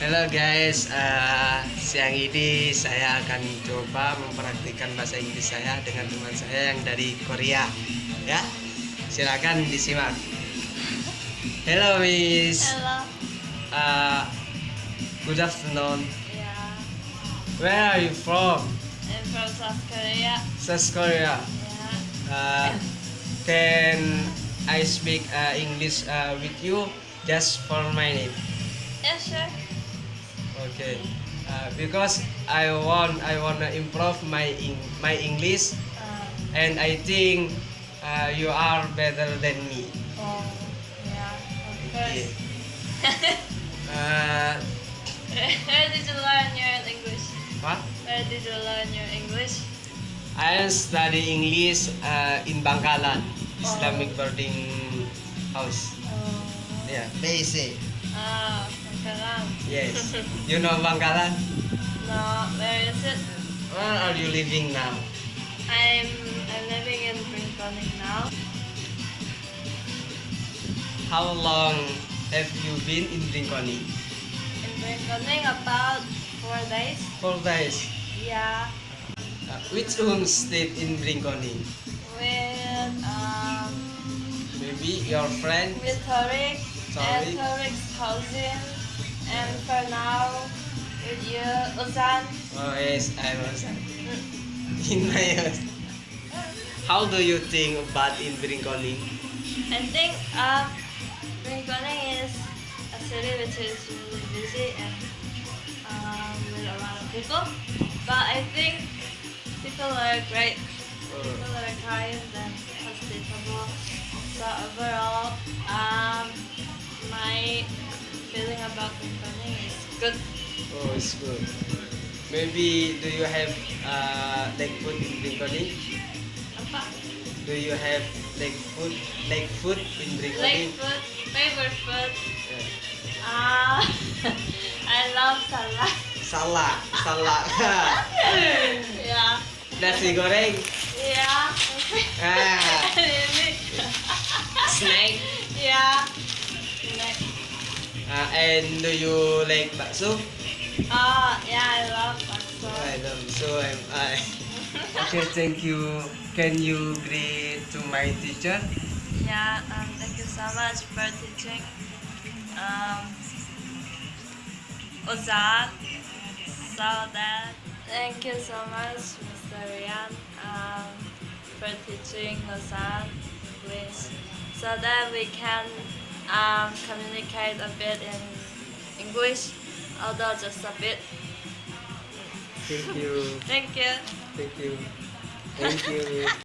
Halo guys, siang ini saya akan coba mempraktikkan bahasa Inggris saya dengan teman saya yang dari Korea. Ya, silakan disimak. Hello Miss. Hello. Uh, Good afternoon. Yeah. Where are you from? I'm from South Korea. South Korea. Yeah. Can I speak English with you just for a minute? Yeah, sure. Okay. Because I want to improve my English, and I think you are better than me. Oh, yeah, of Okay. course. Uh, Where did you learn your English? what? Where did you learn your English? I study English in Bangkalan, Islamic boarding house. Oh. Yeah, basic. Ah, Bangkalan. Yes. You know Bangkalan? No, where is it? Where are you living now? I'm living in Brinkhoning now. How long have you been in Brinkhoning? In Brinkhoning about 4 days. 4 days. Yeah. Which home stayed in Brinkhoning? With Maybe your friend? with Tariq and Tariq. Tariq's cousin, and for now with you, Uzan. Oh yes, I was in my house. How do you think about in Brinkhoning? I think Brinkhoning is a city which is really busy and with a lot of people, but I think people are great. People are kind and hospitable. So overall, my feeling about Brinkhoning is good. Oh, it's good. Maybe do you have like food in Brinkhoning? Apa? Do you have like food in Like Brinkhoning? food, favorite food. Yeah. I love salad. Salak. Yeah. Nasi goreng. Yeah. Ah, Really? snack. Yeah. Like, And do you like bakso? yeah, I love bakso. I love so I. Okay, thank you. Can you greet to my teacher? Yeah, thank you so much for teaching. Ozan. So that. Thank you so much, Mr. Rian, for teaching Ozan English, so that we can communicate a bit in English, although just a bit. Thank you. Thank you. Thank you. Thank you.